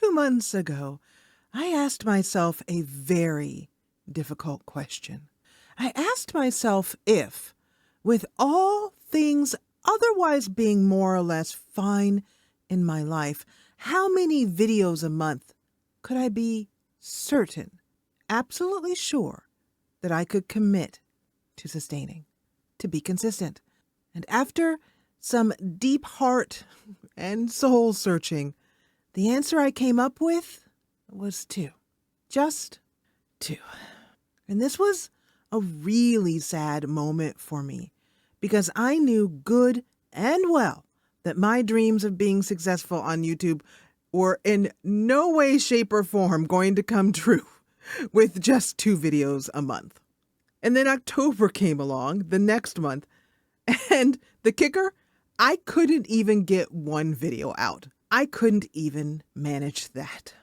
2 months ago, I asked myself a very difficult question. I asked myself if, with all things otherwise being more or less fine in my life, how many videos a month could I be certain, absolutely sure, that I could commit to sustaining, to be consistent? And after some deep heart and soul searching, the answer I came up with was 2. Just 2. And this was a really sad moment for me because I knew good and well that my dreams of being successful on YouTube were in no way, shape, or form going to come true with just 2 videos a month. And then October came along, the next month, and the kicker, I couldn't even get 1 video out. I couldn't even manage that.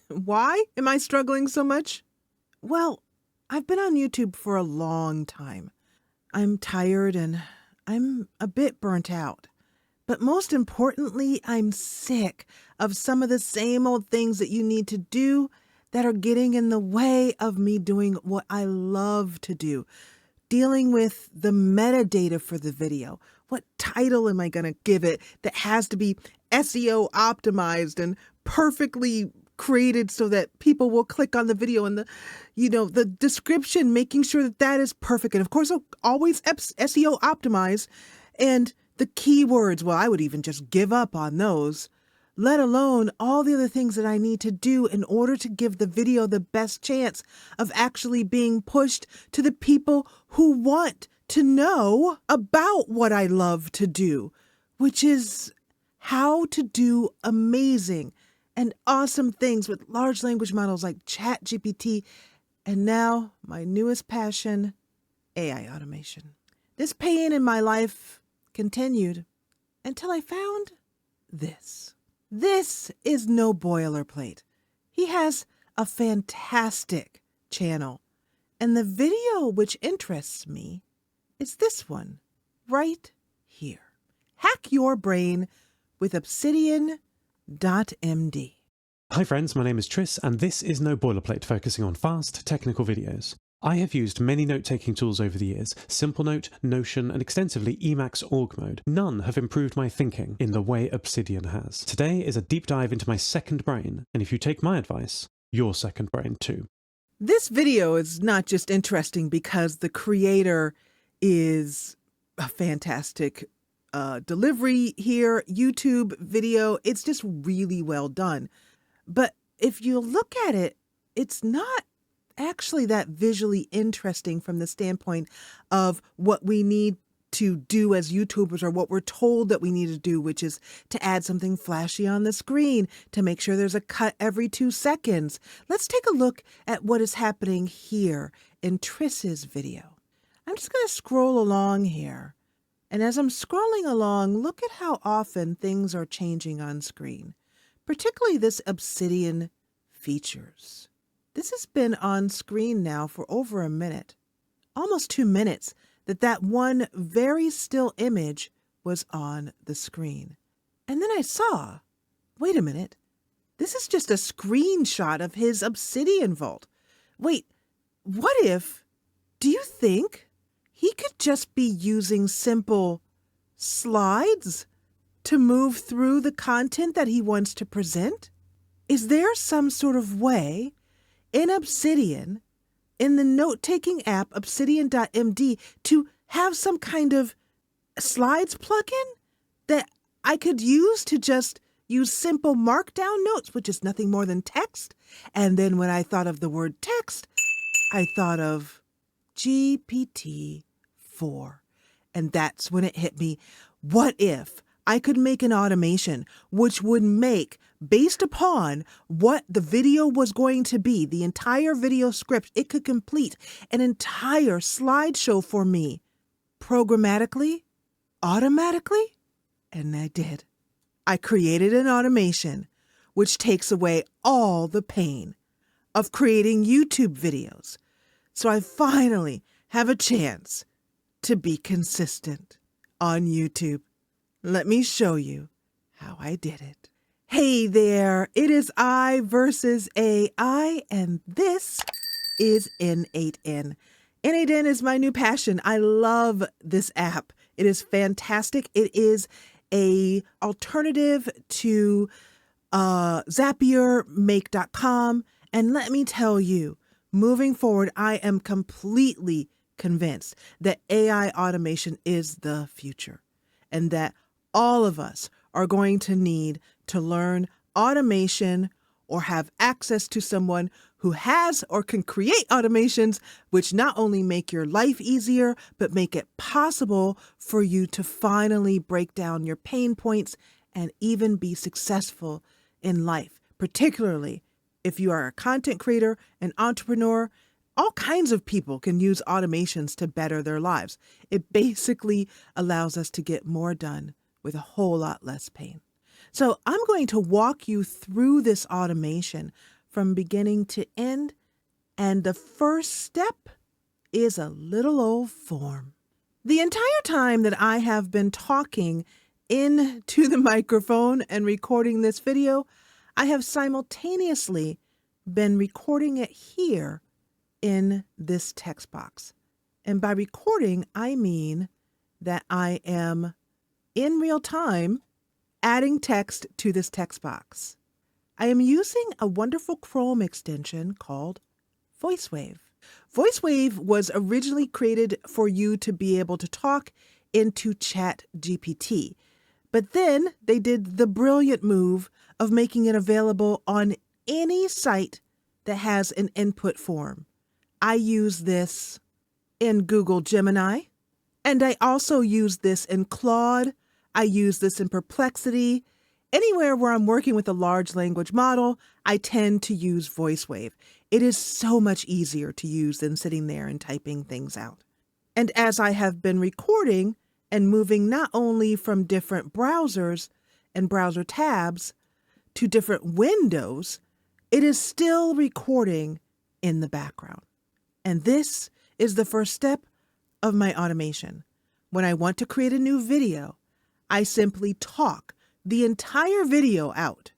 Why am I struggling so much? Well, I've been on YouTube for a long time. I'm tired and I'm a bit burnt out. But most importantly, I'm sick of some of the same old things that you need to do that are getting in the way of me doing what I love to do. Dealing with the metadata for the video. What title am I going to give it that has to be SEO optimized and perfectly created so that people will click on the video, and the description, making sure that that is perfect. And of course, always SEO optimized. And the keywords, well, I would even just give up on those, let alone all the other things that I need to do in order to give the video the best chance of actually being pushed to the people who want to know about what I love to do, which is how to do amazing and awesome things with large language models like ChatGPT, and now my newest passion, AI automation. This pain in my life continued until I found this. This is no boilerplate. He has a fantastic channel, and the video which interests me is this one right here. Hack your brain with Obsidian.md. Hi friends, my name is Tris, and this is No Boilerplate, focusing on fast, technical videos. I have used many note-taking tools over the years, SimpleNote, Notion, and extensively Emacs Org Mode. None have improved my thinking in the way Obsidian has. Today is a deep dive into my second brain, and if you take my advice, your second brain too. This video is not just interesting because the creator is a fantastic delivery here, YouTube video. It's just really well done. But if you look at it, it's not actually that visually interesting from the standpoint of what we need to do as YouTubers, or what we're told that we need to do, which is to add something flashy on the screen to make sure there's a cut every 2 seconds. Let's take a look at what is happening here in Tris's video. I'm just going to scroll along here. And as I'm scrolling along, look at how often things are changing on screen, particularly this Obsidian features. This has been on screen now for over a minute, almost 2 minutes, that one very still image was on the screen. And then I saw, wait a minute, this is just a screenshot of his Obsidian vault. Wait, what if, do you think he could just be using simple slides to move through the content that he wants to present? Is there some sort of way in Obsidian, in the note-taking app Obsidian.md, to have some kind of slides plugin that I could use to just use simple markdown notes, which is nothing more than text? And then when I thought of the word text, I thought of GPT-4. And that's when it hit me. What if I could make an automation which would make, based upon what the video was going to be, the entire video script, it could complete an entire slideshow for me, programmatically, automatically? And I did. I created an automation which takes away all the pain of creating YouTube videos. So I finally have a chance to be consistent on YouTube. Let me show you how I did it. Hey there, it is I versus AI, and this is n8n. n8n is my new passion. I love this app. It is fantastic. It is a alternative to Zapier, make.com, and let me tell you, moving forward, I am completely convinced that AI automation is the future and that all of us are going to need to learn automation or have access to someone who has or can create automations which not only make your life easier, but make it possible for you to finally break down your pain points and even be successful in life, particularly if you are a content creator, an entrepreneur. All kinds of people can use automations to better their lives. It basically allows us to get more done with a whole lot less pain. So I'm going to walk you through this automation from beginning to end. And the first step is a little old form. The entire time that I have been talking into the microphone and recording this video, I have simultaneously been recording it here in this text box. And by recording, I mean that I am in real time adding text to this text box. I am using a wonderful Chrome extension called VoiceWave. VoiceWave was originally created for you to be able to talk into ChatGPT, but then they did the brilliant move of making it available on any site that has an input form. I use this in Google Gemini, and I also use this in Claude. I use this in Perplexity. Anywhere where I'm working with a large language model, I tend to use VoiceWave. It is so much easier to use than sitting there and typing things out. And as I have been recording and moving not only from different browsers and browser tabs to different windows, it is still recording in the background. And this is the first step of my automation. When I want to create a new video, I simply talk the entire video out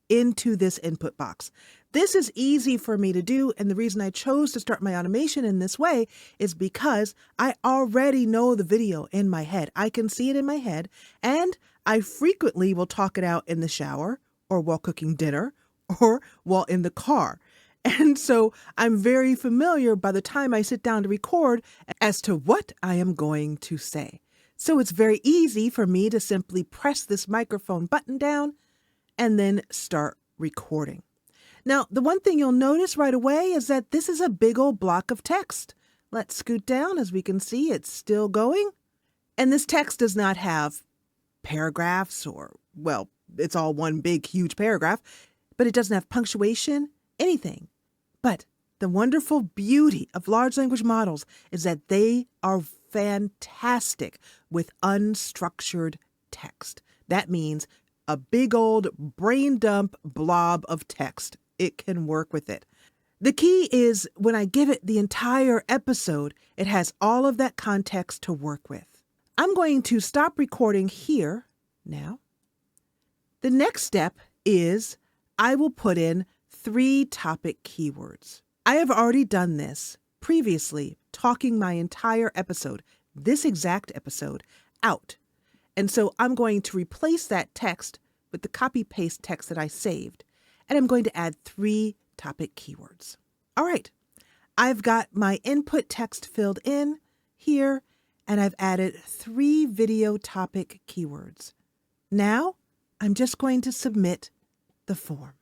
into this input box. This is easy for me to do, and the reason I chose to start my automation in this way is because I already know the video in my head. I can see it in my head, and I frequently will talk it out in the shower or while cooking dinner or while in the car. And so I'm very familiar by the time I sit down to record as to what I am going to say. So it's very easy for me to simply press this microphone button down and then start recording. Now, the one thing you'll notice right away is that this is a big old block of text. Let's scoot down. As we can see, it's still going. And this text does not have paragraphs well, it's all one big, huge paragraph, but it doesn't have punctuation, anything. But the wonderful beauty of large language models is that they are fantastic with unstructured text. That means a big old brain dump blob of text. It can work with it. The key is when I give it the entire episode, it has all of that context to work with. I'm going to stop recording here now. The next step is I will put in 3 topic keywords. I have already done this previously, talking my entire episode, this exact episode, out. And so I'm going to replace that text with the copy-paste text that I saved, and I'm going to add 3 topic keywords. All right, I've got my input text filled in here, and I've added 3 video topic keywords. Now, I'm just going to submit the form.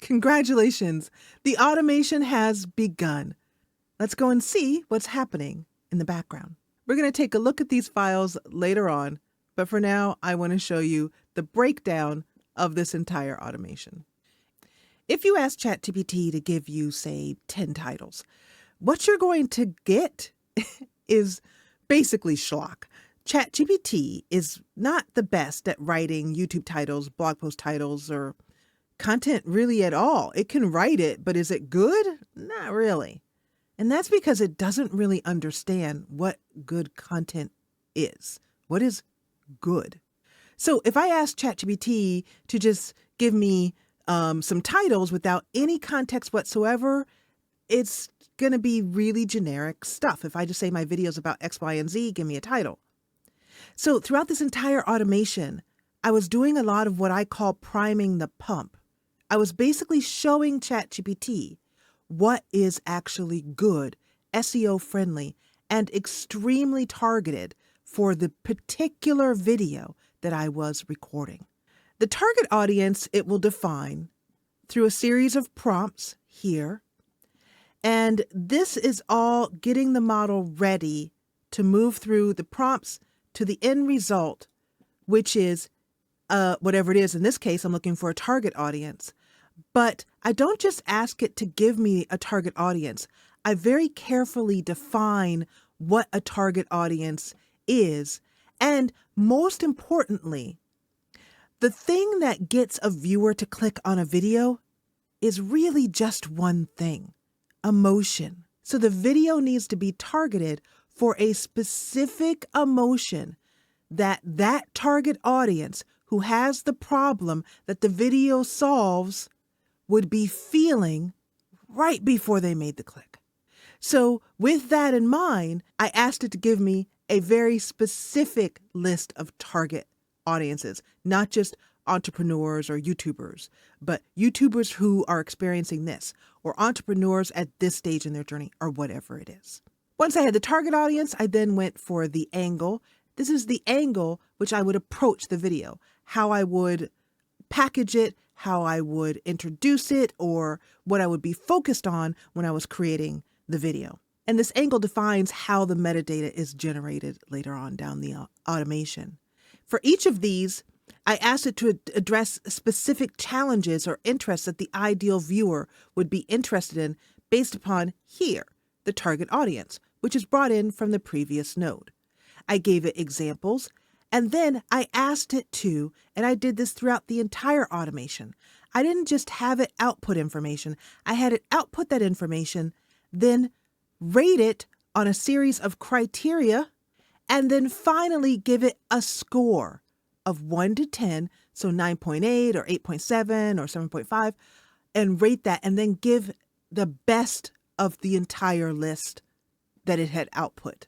Congratulations, the automation has begun. Let's go and see what's happening in the background. We're going to take a look at these files later on, but for now, I want to show you the breakdown of this entire automation. If you ask ChatGPT to give you, say, 10 titles, what you're going to get is basically schlock. ChatGPT is not the best at writing YouTube titles, blog post titles, or content really at all. It can write it, but is it good? Not really. And that's because it doesn't really understand what good content is. What is good? So if I ask ChatGPT to just give me some titles without any context whatsoever, it's going to be really generic stuff. If I just say my video's about X, Y, and Z, give me a title. So throughout this entire automation, I was doing a lot of what I call priming the pump. I was basically showing ChatGPT what is actually good, SEO friendly, and extremely targeted for the particular video that I was recording. The target audience it will define through a series of prompts here. And this is all getting the model ready to move through the prompts to the end result, which is whatever it is. In this case, I'm looking for a target audience. But I don't just ask it to give me a target audience. I very carefully define what a target audience is. And most importantly, the thing that gets a viewer to click on a video is really just one thing: emotion. So the video needs to be targeted for a specific emotion that target audience who has the problem that the video solves would be feeling right before they made the click. So with that in mind, I asked it to give me a very specific list of target audiences, not just entrepreneurs or YouTubers, but YouTubers who are experiencing this, or entrepreneurs at this stage in their journey, or whatever it is. Once I had the target audience, I then went for the angle. This is the angle which I would approach the video, how I would package it, how I would introduce it, or what I would be focused on when I was creating the video. And this angle defines how the metadata is generated later on down the automation. For each of these, I asked it to address specific challenges or interests that the ideal viewer would be interested in based upon here, the target audience, which is brought in from the previous node. I gave it examples, and then I asked it to, and I did this throughout the entire automation. I didn't just have it output information. I had it output that information, then rate it on a series of criteria, and then finally give it a score of 1 to 10, so 9.8 or 8.7 or 7.5, and rate that, and then give the best of the entire list that it had output.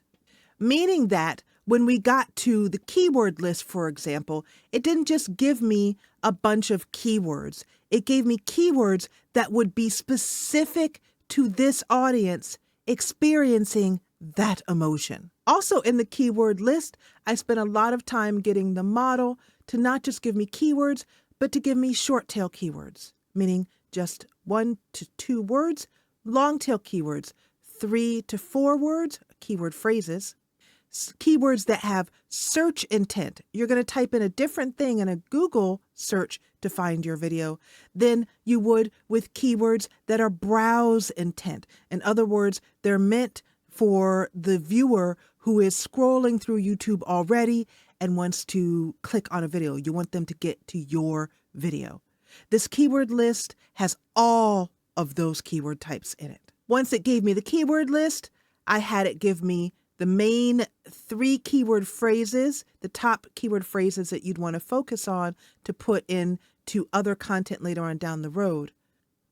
Meaning that when we got to the keyword list, for example, it didn't just give me a bunch of keywords. It gave me keywords that would be specific to this audience experiencing that emotion. Also in the keyword list, I spent a lot of time getting the model to not just give me keywords, but to give me short tail keywords, meaning just 1 to 2 words, long tail keywords, 3 to 4 words, keyword phrases, keywords that have search intent. You're going to type in a different thing in a Google search to find your video than you would with keywords that are browse intent. In other words, they're meant for the viewer who is scrolling through YouTube already and wants to click on a video. You want them to get to your video. This keyword list has all of those keyword types in it. Once it gave me the keyword list, I had it give me the main 3 keyword phrases, the top keyword phrases that you'd want to focus on to put into other content later on down the road.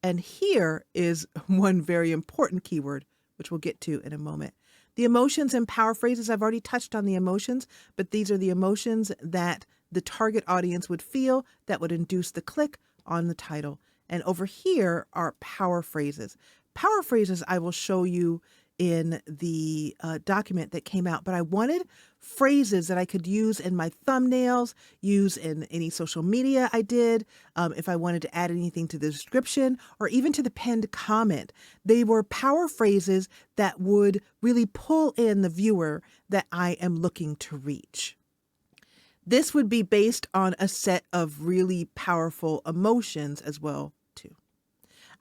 And here is one very important keyword, which we'll get to in a moment. The emotions and power phrases, I've already touched on the emotions, but these are the emotions that the target audience would feel that would induce the click on the title. And over here are power phrases. Power phrases I will show you in the document that came out, but I wanted phrases that I could use in my thumbnails, use in any social media I did, if I wanted to add anything to the description or even to the pinned comment. They were power phrases that would really pull in the viewer that I am looking to reach. This would be based on a set of really powerful emotions as well, too.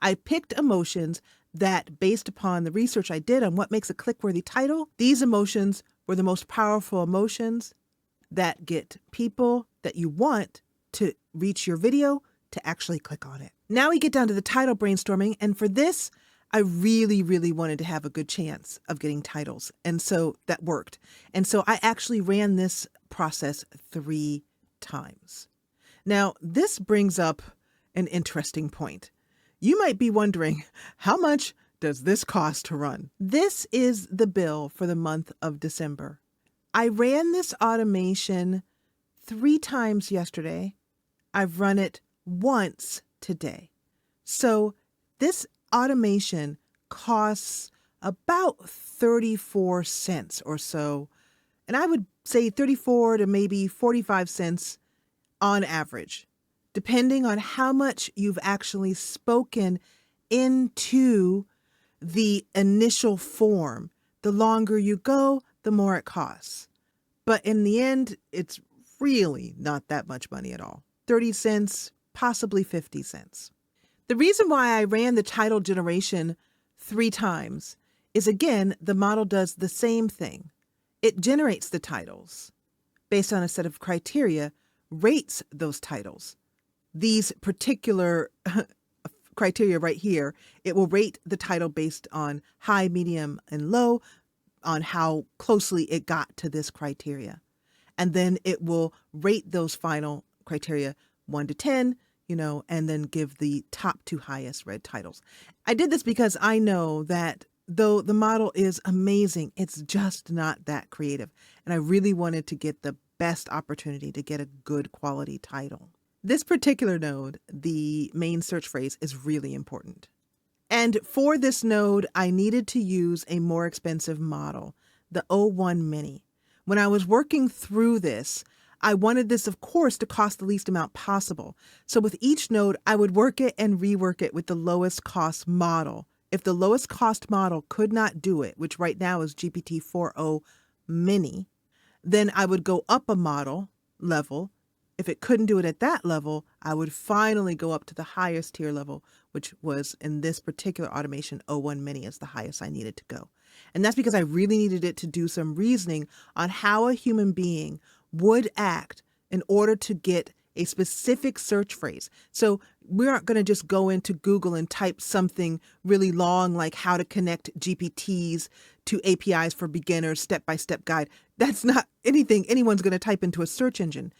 I picked emotions that, based upon the research I did on what makes a click-worthy title, these emotions were the most powerful emotions that get people that you want to reach your video to actually click on it. Now we get down to the title brainstorming, and for this, I really, really wanted to have a good chance of getting titles, and so that worked. And so I actually ran this process 3 times. Now, this brings up an interesting point. You might be wondering, how much does this cost to run? This is the bill for the month of December. I ran this automation 3 times yesterday. I've run it once today. So this automation costs about 34 cents or so. And I would say 34 to maybe 45 cents on average, depending on how much you've actually spoken into the initial form. The longer you go, the more it costs. But in the end, it's really not that much money at all. 30 cents, possibly 50 cents. The reason why I ran the title generation 3 times is, again, the model does the same thing. It generates the titles based on a set of criteria, rates those titles. These particular criteria right here, it will rate the title based on high, medium, and low, on how closely it got to this criteria. And then it will rate those final criteria 1 to 10, and then give the top 2 highest read titles. I did this because I know that though the model is amazing, it's just not that creative. And I really wanted to get the best opportunity to get a good quality title. This particular node, the main search phrase, is really important. And for this node, I needed to use a more expensive model, the n8n Mini. When I was working through this, I wanted this, of course, to cost the least amount possible. So with each node, I would work it and rework it with the lowest cost model. If the lowest cost model could not do it, which right now is GPT-4o Mini, then I would go up a model level. If it couldn't do it at that level, I would finally go up to the highest tier level, which was, in this particular automation, n8n Mini is the highest I needed to go. And that's because I really needed it to do some reasoning on how a human being would act in order to get a specific search phrase. So we aren't going to just go into Google and type something really long like how to connect GPTs to APIs for beginners, step-by-step guide. That's not anything anyone's going to type into a search engine.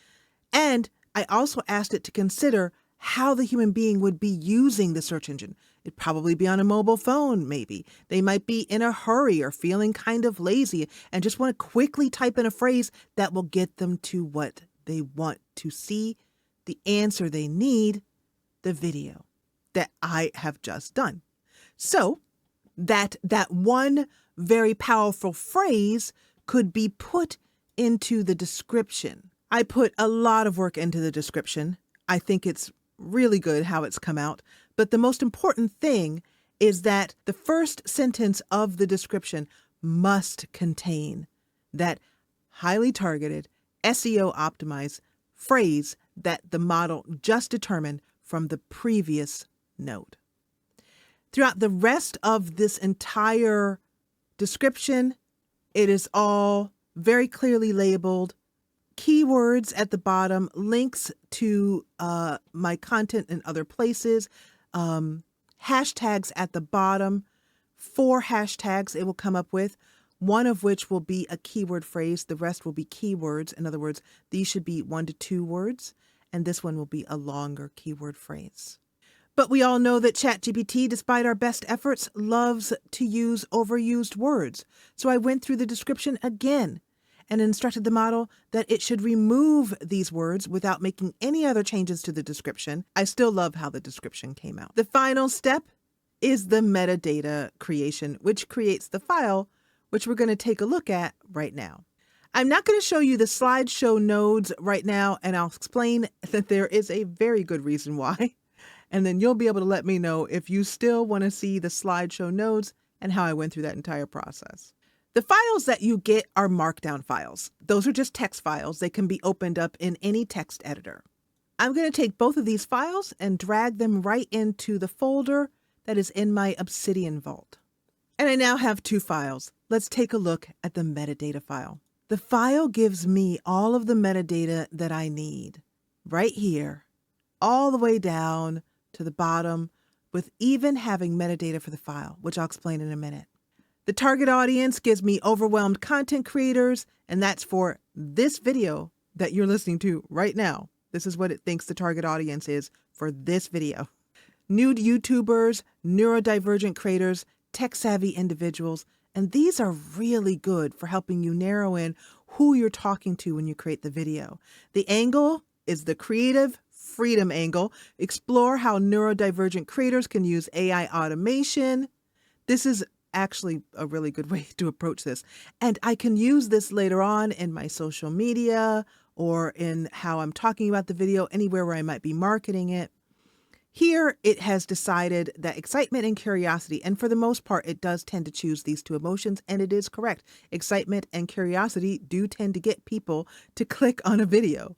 And I also asked it to consider how the human being would be using the search engine. It'd probably be on a mobile phone, maybe. They might be in a hurry or feeling kind of lazy and just want to quickly type in a phrase that will get them to what they want to see, the answer they need, the video that I have just done. So that one very powerful phrase could be put into the description. I put a lot of work into the description. I think it's really good how it's come out. But the most important thing is that the first sentence of the description must contain that highly targeted, SEO optimized phrase that the model just determined from the previous node. Throughout the rest of this entire description, it is all very clearly labeled. Keywords at the bottom, links to my content in other places, hashtags at the bottom, 4 hashtags it will come up with, one of which will be a keyword phrase. The rest will be keywords. In other words, these should be 1 to 2 words, and this one will be a longer keyword phrase. But we all know that ChatGPT, despite our best efforts, loves to use overused words. So I went through the description again and instructed the model that it should remove these words without making any other changes to the description. I still love how the description came out. The final step is the metadata creation, which creates the file, which we're going to take a look at right now. I'm not going to show you the slideshow nodes right now, and I'll explain that there is a very good reason why. And then you'll be able to let me know if you still want to see the slideshow nodes and how I went through that entire process. The files that you get are markdown files. Those are just text files. They can be opened up in any text editor. I'm going to take both of these files and drag them right into the folder that is in my Obsidian vault. And I now have 2 files. Let's take a look at the metadata file. The file gives me all of the metadata that I need right here, all the way down to the bottom, with even having metadata for the file, which I'll explain in a minute. The target audience gives me overwhelmed content creators, and that's for this video that you're listening to right now. This is what it thinks the target audience is for this video. Nude YouTubers, neurodivergent creators, tech-savvy individuals, and these are really good for helping you narrow in who you're talking to when you create the video. The angle is the creative freedom angle. Explore how neurodivergent creators can use AI automation. This is actually a really good way to approach this. And I can use this later on in my social media or in how I'm talking about the video, anywhere where I might be marketing it. Here, it has decided that excitement and curiosity, and for the most part, it does tend to choose these two emotions, and it is correct. Excitement and curiosity do tend to get people to click on a video.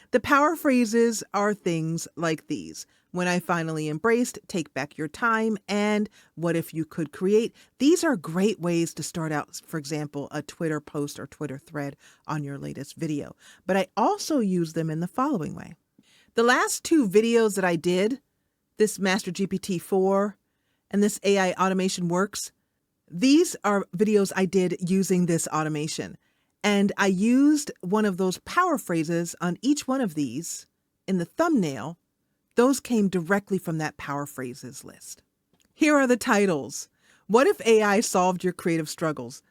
The power phrases are things like these. When I finally embraced, take back your time, and what if you could create? These are great ways to start out, for example, a Twitter post or Twitter thread on your latest video. But I also use them in the following way. The last two videos that I did, this Master GPT-4 and this AI Automation Works, these are videos I did using this automation. And I used one of those power phrases on each one of these in the thumbnail. Those came directly from that power phrases list. Here are the titles. What if AI solved your creative struggles?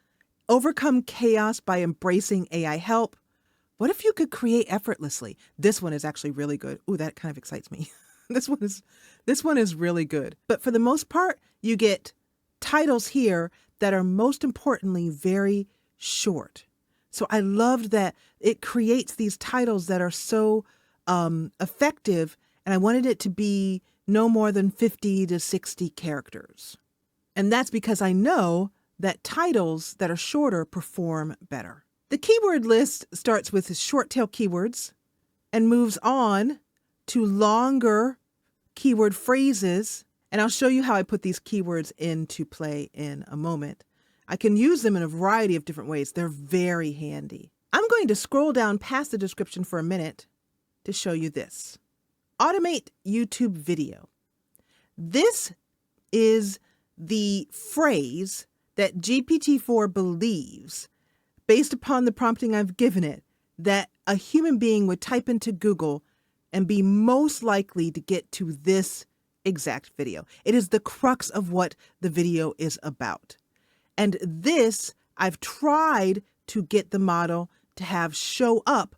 Overcome chaos by embracing AI help. What if you could create effortlessly? This one is actually really good. Ooh, that kind of excites me. This one is really good. But for the most part, you get titles here that are most importantly very short. So I loved that it creates these titles that are so effective, and I wanted it to be no more than 50 to 60 characters. And that's because I know that titles that are shorter perform better. The keyword list starts with short tail keywords and moves on to longer keyword phrases. And I'll show you how I put these keywords into play in a moment. I can use them in a variety of different ways. They're very handy. I'm going to scroll down past the description for a minute to show you this. Automate YouTube video. This is the phrase that GPT-4 believes, based upon the prompting I've given it, that a human being would type into Google and be most likely to get to this exact video. It is the crux of what the video is about. And this, I've tried to get the model to have show up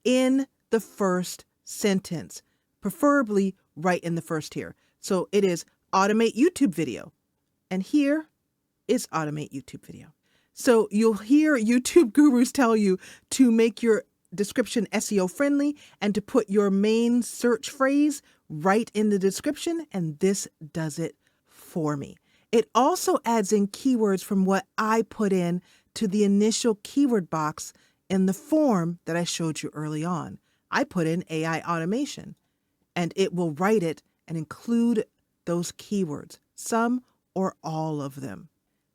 in the first sentence, preferably right in the first here. So it is automate YouTube video. And here is automate YouTube video. So you'll hear YouTube gurus tell you to make your description SEO friendly and to put your main search phrase right in the description, and this does it for me. It also adds in keywords from what I put in to the initial keyword box in the form that I showed you early on. I put in AI automation, and it will write it and include those keywords, some or all of them.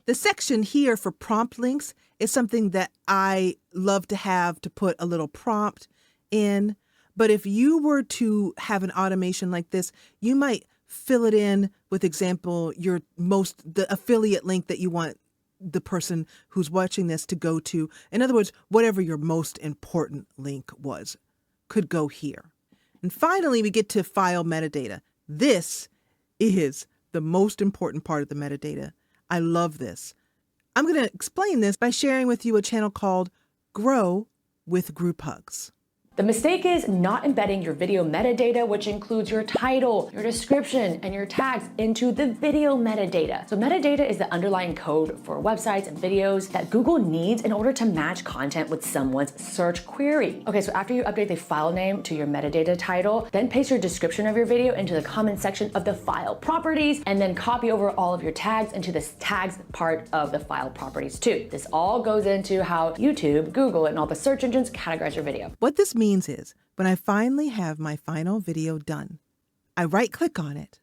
The section here for prompt links is something that I love to have to put a little prompt in. But if you were to have an automation like this, you might fill it in with example, the affiliate link that you want the person who's watching this to go to. In other words, whatever your most important link was could go here. And finally, we get to file metadata. This is the most important part of the metadata. I love this. I'm going to explain this by sharing with you a channel called Grow with Group Hugs. The mistake is not embedding your video metadata, which includes your title, your description, and your tags into the video metadata. So metadata is the underlying code for websites and videos that Google needs in order to match content with someone's search query. Okay, so after you update the file name to your metadata title, then paste your description of your video into the comment section of the file properties, and then copy over all of your tags into this tags part of the file properties too. This all goes into how YouTube, Google, and all the search engines categorize your video. What this means is when I finally have my final video done, I right-click on it,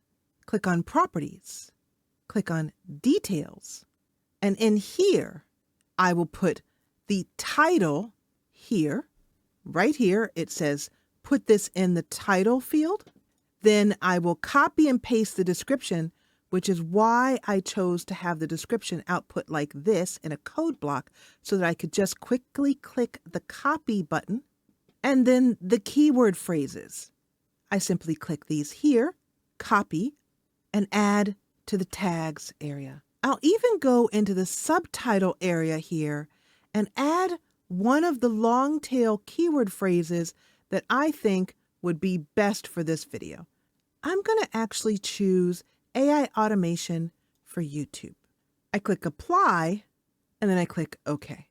click on Properties, click on Details, and in here, I will put the title here. Right here, it says, put this in the title field. Then I will copy and paste the description, which is why I chose to have the description output like this in a code block so that I could just quickly click the copy button. And then the keyword phrases. I simply click these here, copy, and add to the tags area. I'll even go into the subtitle area here and add one of the long tail keyword phrases that I think would be best for this video. I'm going to actually choose AI automation for YouTube. I click apply and then I click OK.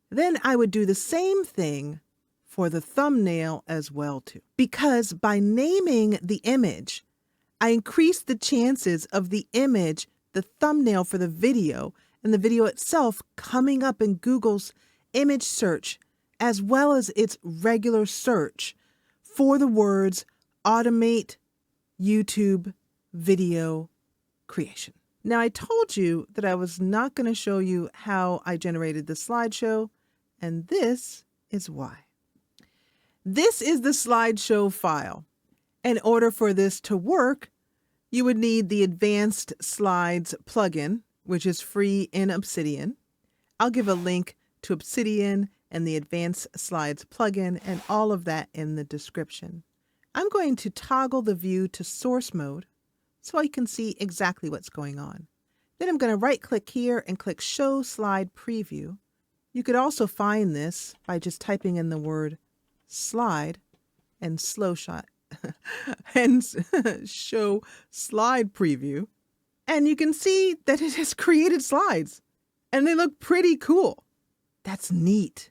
Then I would do the same thing for the thumbnail as well too. Because by naming the image, I increase the chances of the image, the thumbnail for the video, and the video itself coming up in Google's image search, as well as its regular search for the words automate YouTube video creation. Now, I told you that I was not going to show you how I generated the slideshow, and this is why. This is the slideshow file. In order for this to work, you would need the Advanced Slides plugin, which is free in Obsidian. I'll give a link to Obsidian and the Advanced Slides plugin and all of that in the description. I'm going to toggle the view to source mode so I can see exactly what's going on. Then I'm going to right-click here and click Show Slide Preview. You could also find this by just typing in the word slide and slow shot and show slide preview. And you can see that it has created slides and they look pretty cool. That's neat.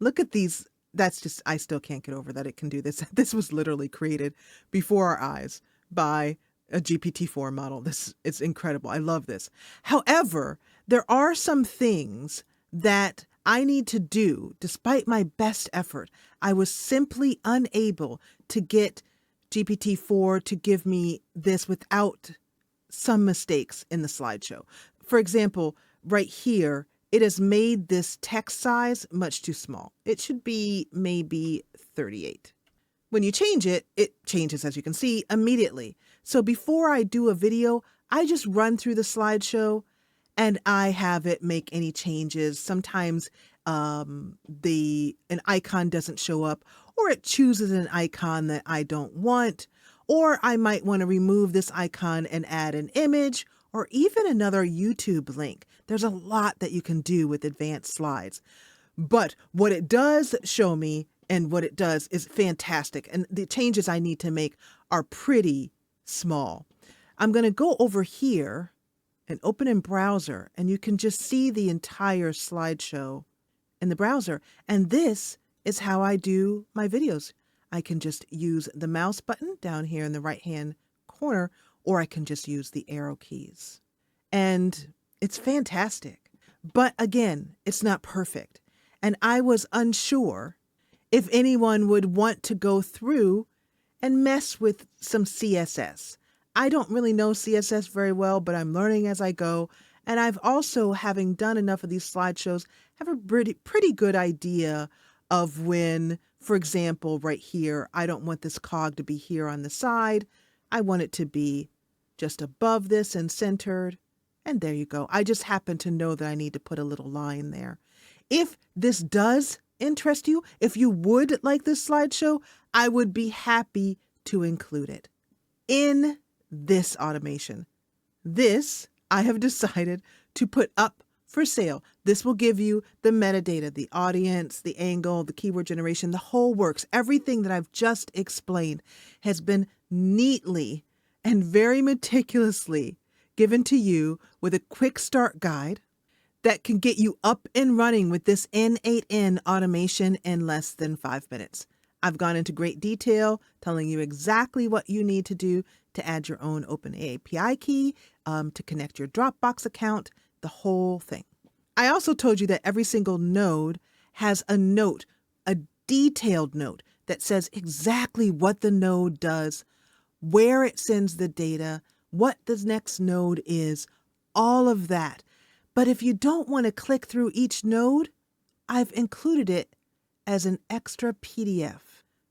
Look at these. That's just, I still can't get over that it can do this. This was literally created before our eyes by a GPT-4 model. It's incredible. I love this. However, there are some things that I need to do. Despite my best effort, I was simply unable to get GPT-4 to give me this without some mistakes in the slideshow. For example, right here, it has made this text size much too small. It should be maybe 38. When you change it, it changes, as you can see, immediately. So before I do a video, I just run through the slideshow and I have it make any changes. Sometimes an icon doesn't show up, or it chooses an icon that I don't want, or I might want to remove this icon and add an image, or even another YouTube link. There's a lot that you can do with advanced slides. But what it does show me and what it does is fantastic. And the changes I need to make are pretty small. I'm going to go over here and open in browser, and you can just see the entire slideshow in the browser. And this is how I do my videos. I can just use the mouse button down here in the right-hand corner, or I can just use the arrow keys. And it's fantastic. But again, it's not perfect. And I was unsure if anyone would want to go through and mess with some CSS. I don't really know CSS very well, but I'm learning as I go. And I've also, having done enough of these slideshows, have a pretty good idea of when, for example, right here, I don't want this cog to be here on the side. I want it to be just above this and centered. And there you go. I just happen to know that I need to put a little line there. If this does interest you, if you would like this slideshow, I would be happy to include it in this automation. This I have decided to put up for sale. This will give you the metadata, the audience, the angle, the keyword generation, the whole works. Everything that I've just explained has been neatly and very meticulously given to you with a quick start guide that can get you up and running with this n8n automation in less than 5 minutes. I've gone into great detail telling you exactly what you need to do to add your own OpenAPI key, to connect your Dropbox account, the whole thing. I also told you that every single node has a note, a detailed note that says exactly what the node does, where it sends the data, what the next node is, all of that. But if you don't want to click through each node, I've included it as an extra PDF.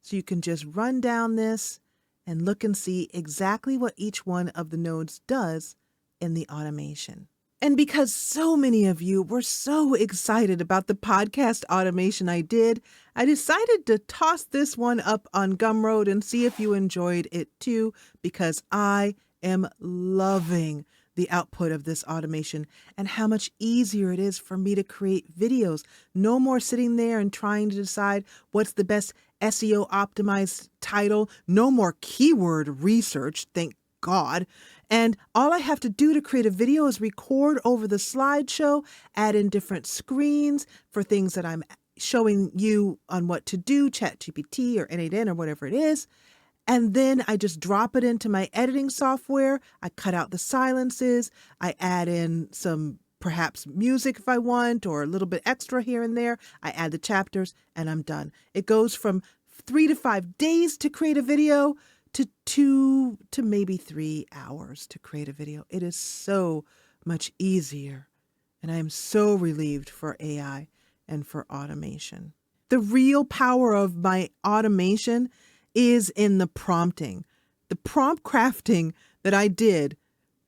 So you can just run down this and look and see exactly what each one of the nodes does in the automation. And because so many of you were so excited about the podcast automation I did, I decided to toss this one up on Gumroad and see if you enjoyed it too, because I am loving the output of this automation and how much easier it is for me to create videos. No more sitting there and trying to decide what's the best SEO optimized title. No more keyword research, thank God. And all I have to do to create a video is record over the slideshow, add in different screens for things that I'm showing you on what to do, ChatGPT or n8n or whatever it is. And then I just drop it into my editing software. I cut out the silences. I add in some perhaps music if I want, or a little bit extra here and there. I add the chapters and I'm done. It goes from 3 to 5 days to create a video to 2 to maybe 3 hours to create a video. It is so much easier. And I am so relieved for AI and for automation. The real power of my automation is in the prompting. The prompt crafting that I did,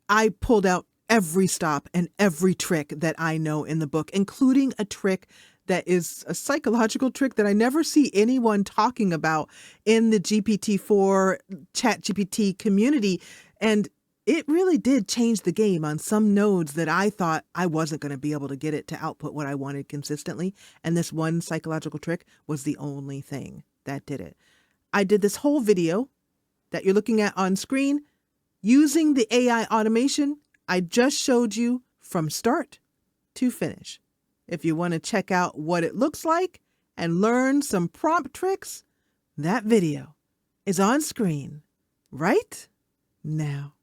I pulled out every stop and every trick that I know in the book, including a trick that is a psychological trick that I never see anyone talking about in the GPT-4 ChatGPT community. And it really did change the game on some nodes that I thought I wasn't going to be able to get it to output what I wanted consistently. And this one psychological trick was the only thing that did it. I did this whole video that you're looking at on screen using the AI automation I just showed you from start to finish. If you want to check out what it looks like and learn some prompt tricks, that video is on screen right now.